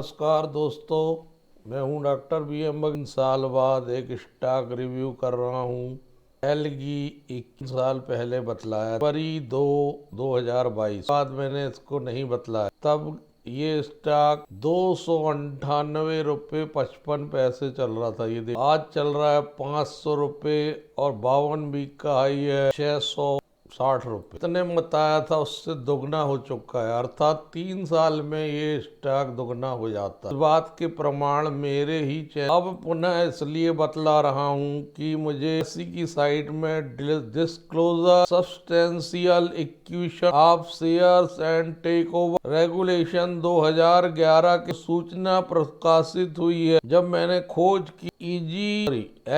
नमस्कार दोस्तों, मैं हूं डॉक्टर BM बघेल। साल बाद एक स्टॉक रिव्यू कर रहा हूं। एलगी 21 साल पहले बतलाया, फरवरी 2022 बाद मैंने इसको नहीं बतलाया। तब ये स्टॉक 298 रुपये 55 पैसे चल रहा था। ये आज चल रहा है 500 रुपये और 52 वीक का हाई है 660 रुपये। इतने बताया था उससे दुगना हो चुका है, अर्थात 3 साल में ये स्टॉक दुगना हो जाता है। इस बात के प्रमाण मेरे ही चैनल अब पुनः इसलिए बतला रहा हूँ कि मुझे इसी की साइट में disclosure substantial acquisition of shares and takeover regulation 2011 की सूचना प्रकाशित हुई है। जब मैंने खोज की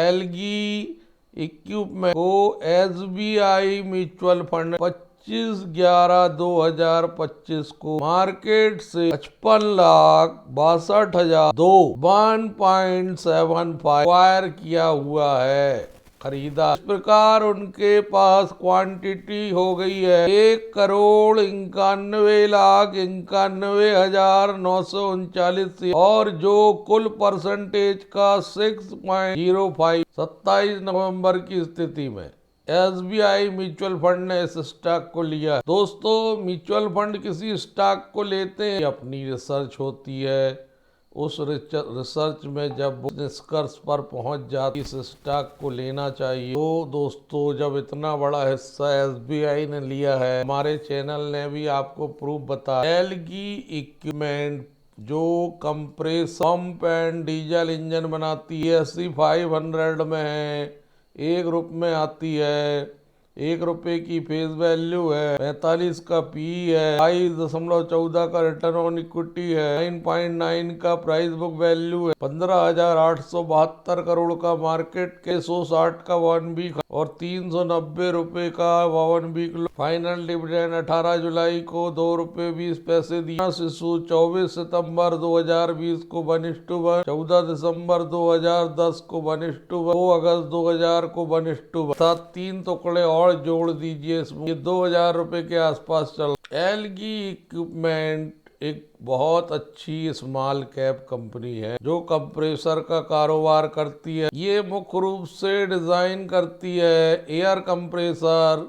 एलगी इक्विपमेंट को SBI म्यूचुअल फंड 25/11/2025 को मार्केट से 55,62,000 1.75 एक्वायर किया हुआ है, खरीदा। इस प्रकार उनके पास क्वांटिटी हो गई है 1,91,91,939 और जो कुल परसेंटेज का 6.05 27 नवंबर की स्थिति में SBI म्यूचुअल फंड ने इस स्टॉक को लिया। दोस्तों, म्यूचुअल फंड किसी स्टॉक को लेते हैं, अपनी रिसर्च होती है। उस रिसर्च में जब निष्कर्ष पर पहुंच जाती इस स्टॉक को लेना चाहिए। तो दोस्तों, जब इतना बड़ा हिस्सा SBI ने लिया है, हमारे चैनल ने भी आपको प्रूफ बताया। एलगी इक्विपमेंट जो compressor pump and diesel engine बनाती है, SC 500 में है, 1 रुपये में आती है, 1 रुपये की फेस वैल्यू है, 45 का PE है, 22.14 का रिटर्न ऑन इक्विटी है, 9.9 का प्राइस बुक वैल्यू है, 15,872 करोड़ का मार्केट के 160 का 1 वीक और 390 रुपये का 52 वीक। फाइनल डिविडेंड 18 जुलाई को 2 रुपये 20 पैसे दिया। शिशु 24 सितंबर 2020 को 1:1, 14 दिसंबर 2010 को 1:1, 2 अगस्त 2000 को 1:1, अर्थात 3 टुकड़े और जोड़ दीजिए, ये 2,000 रुपये के आसपास चल। एलगी इक्विपमेंट एक बहुत अच्छी स्मॉल कैप कंपनी है जो कंप्रेसर का कारोबार करती है। ये मुख्य रूप से डिजाइन करती है एयर कंप्रेसर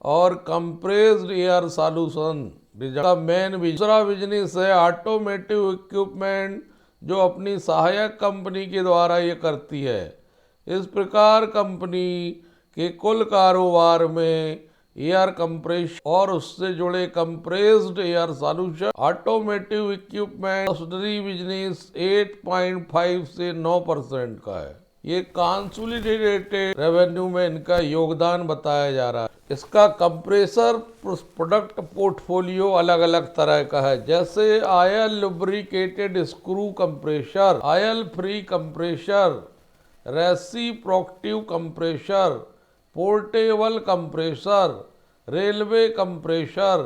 और कंप्रेस्ड एयर सॉल्यूशन का मेन। दूसरा बिजनेस है ऑटोमेटिव इक्विपमेंट जो अपनी सहायक कंपनी के द्वारा ये करती है। इस प्रकार कंपनी के कुल कारोबार में एयर कंप्रेशन और उससे जुड़े compressed air solution automotive equipment subsidiary business 8.5 से 9% का है। ये कंसोलिडेटेड रेवेन्यू में इनका योगदान बताया जा रहा है। इसका कंप्रेसर प्रोडक्ट पोर्टफोलियो अलग अलग तरह का है, जैसे oil lubricated screw compressor, oil free compressor, reciprocative compressor, portable compressor, railway compressor,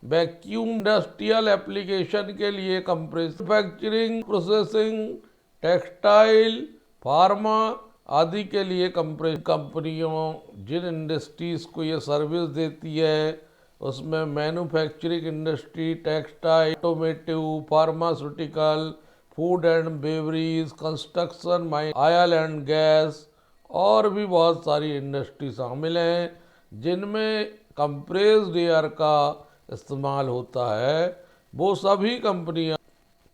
vacuum industrial application के लिए compressor, manufacturing processing, textile, pharma आदि के लिए कंपनियों जिन इंडस्ट्रीज को ये सर्विस देती है उसमें manufacturing industry, textile, automotive, pharmaceutical, food and beverage, construction, oil and gas और भी बहुत सारी इंडस्ट्री शामिल हैं जिनमें कंप्रेस्ड एयर का इस्तेमाल होता है। वो सभी कंपनियां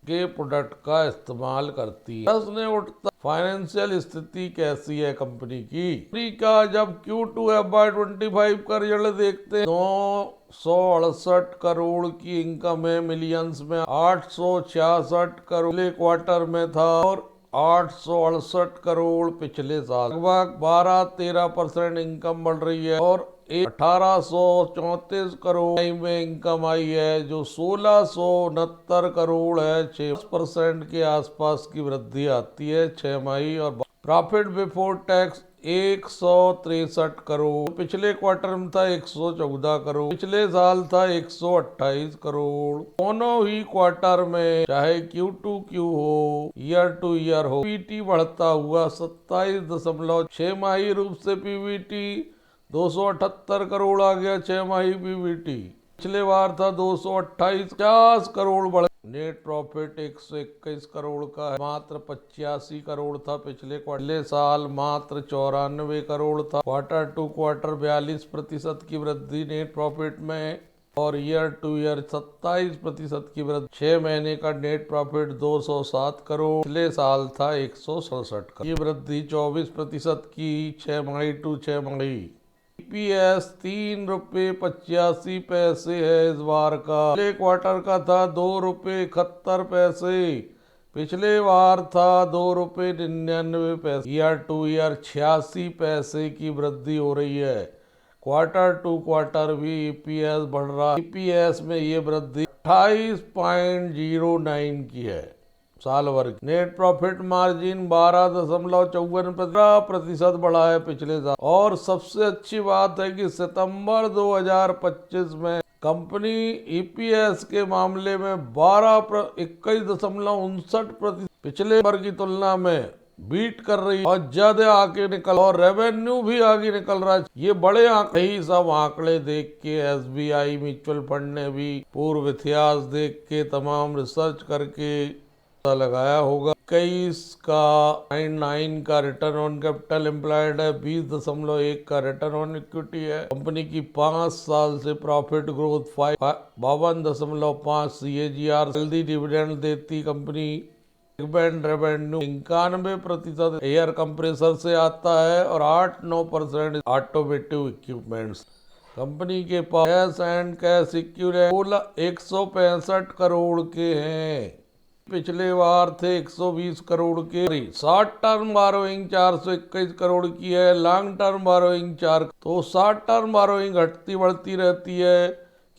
के प्रोडक्ट का इस्तेमाल करती है। प्रश्न उठता, फाइनेंशियल स्थिति कैसी है कंपनी की? का जब Q2 FY25 का रिजल्ट देखते हैं 968 करोड़ की इनकम है, मिलियंस में 866 करोड़ पिछले क्वार्टर में था और 868 करोड़ पिछले साल। लगभग 12-13% इनकम बढ़ रही है और 1834 करोड़ में इनकम आई है जो 1669 करोड़ है। 6% के आसपास की वृद्धि आती है 6 और प्रॉफिट बिफोर टैक्स 163 करोड़, पिछले क्वार्टर में था 114 करोड़, पिछले साल था 128 करोड़। दोनों ही क्वार्टर में चाहे Q2Q हो, ईयर टू ईयर हो, PBT बढ़ता हुआ 27.6 छमाही रूप से PBT 278 करोड़ आ गया। 6 माही PBT पिछले बार था 228, 50 करोड़ बढ़। नेट प्रॉफिट 121 करोड़ का है, मात्र 85 करोड़ था पिछले साल मात्र 94 करोड़ था। क्वार्टर टू क्वार्टर 42% की वृद्धि नेट प्रॉफिट में और ईयर टू ईयर 27% की वृद्धि। 6 महीने का नेट प्रॉफिट 207 करोड़, पिछले साल था 167 करोड़। ये वृद्धि 24% की 6 मई टू 6 मई। EPS 3.85 रुपये है इस बार का, पिछले क्वार्टर का था 2.71 रुपये, पिछले बार था 2.99 रुपये। ईयर टू ईयर 86 पैसे की वृद्धि हो रही है। क्वार्टर टू क्वार्टर भी EPS बढ़ रहा है। EPS में ये वृद्धि 28.09 की है साल भर की। नेट प्रॉफिट मार्जिन 12.54% बढ़ा है पिछले साल। और सबसे अच्छी बात है कि सितंबर 2025 में कंपनी EPS के मामले में 21.59% पिछले बार की तुलना में बीट कर रही है और ज्यादा आगे निकल, और रेवेन्यू भी आगे निकल रहा है। ये बड़े आंकड़े, ही सब आंकड़े देख के SBI म्यूचुअल फंड ने भी पूर्व इतिहास देख के तमाम रिसर्च करके लगाया होगा। 21 का 9 का रिटर्न ऑन कैपिटल एम्प्लॉयड है, 20.1 का रिटर्न ऑन इक्विटी है। कंपनी की 5 साल से प्रॉफिट ग्रोथ 52.5 CAGR, जल्दी डिविडेंड देती कंपनी। रेवेन्यू 91% एयर कंप्रेसर से आता है और 8-9% ऑटोमेटिव इक्विपमेंट्स। कंपनी के पास cash and cash equivalent 165 crore के हैं, पिछले बार थे 120 करोड़ के। शॉर्ट टर्म बारोइंग 421 करोड़ की है, लॉन्ग टर्म बारोइंग 4। तो शॉर्ट टर्म बारोइंग घटती बढ़ती रहती है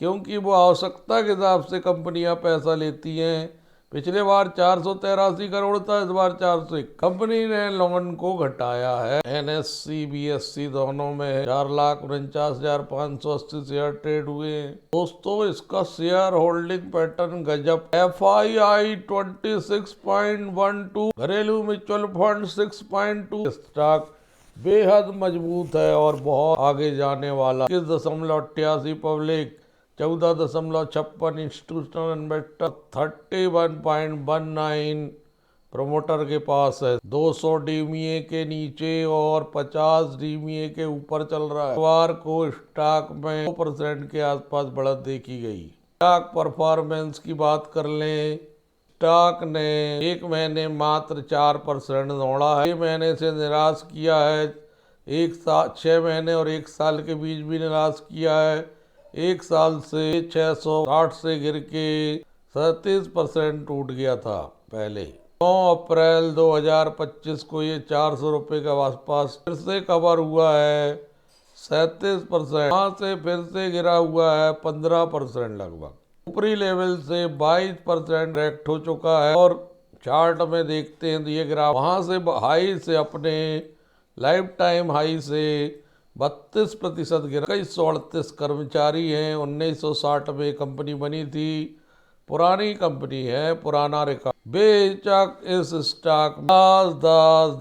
क्योंकि वो आवश्यकता के हिसाब से कंपनियां पैसा लेती हैं। पिछले बार 483 करोड़ था, इस बार 401। कंपनी ने लोन को घटाया है। NSE BSE दोनों में 4,49,580 शेयर ट्रेड हुए। दोस्तों, इसका शेयर होल्डिंग पैटर्न गजब। FII 26.12, घरेलू म्यूचुअल फंड 6.2। स्टॉक बेहद मजबूत है और बहुत आगे जाने वाला। 21.88 पब्लिक, 14.56 इंस्टीट्यूशनल इन्वेस्टर, 31.19 प्रमोटर के पास है। 200 DMA के नीचे और 50 DMA के ऊपर चल रहा है। बुधवार को स्टॉक में 2% के आसपास बढ़त देखी गई। स्टॉक परफॉर्मेंस की बात कर लें, स्टॉक ने एक महीने मात्र 4% दौड़ा है। 6 महीने से निराश किया है, 6 महीने और 1 साल के बीच भी निराश किया है। 1 साल से 660 से गिर के 37% टूट गया था पहले। 9 अप्रैल 2025 को ये 400 रुपये के आसपास फिर से कवर हुआ है 37%। वहाँ से फिर से गिरा हुआ है 15% लगभग। ऊपरी लेवल से 22% करेक्ट हो चुका है और चार्ट में देखते हैं तो ये ग्राफ वहाँ से हाई से, अपने लाइफ टाइम हाई से 32% गिरा। 2138 कर्मचारी हैं। 1960 में कंपनी बनी थी, पुरानी कंपनी है, पुराना रिकॉर्ड। बेशक इस स्टॉक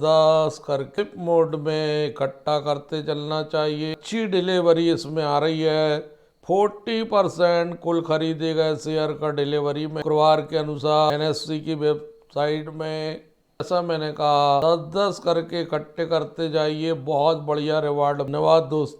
10 करके मोड में इकट्ठा करते चलना चाहिए। अच्छी डिलीवरी इसमें आ रही है। 40% कुल खरीदे गए शेयर का डिलीवरी में शुक्रवार के अनुसार NSE की वेबसाइट में। ऐसा मैंने कहा 10 करके इकट्ठे करते जाइए, बहुत बढ़िया रिवार्ड। धन्यवाद दोस्तों।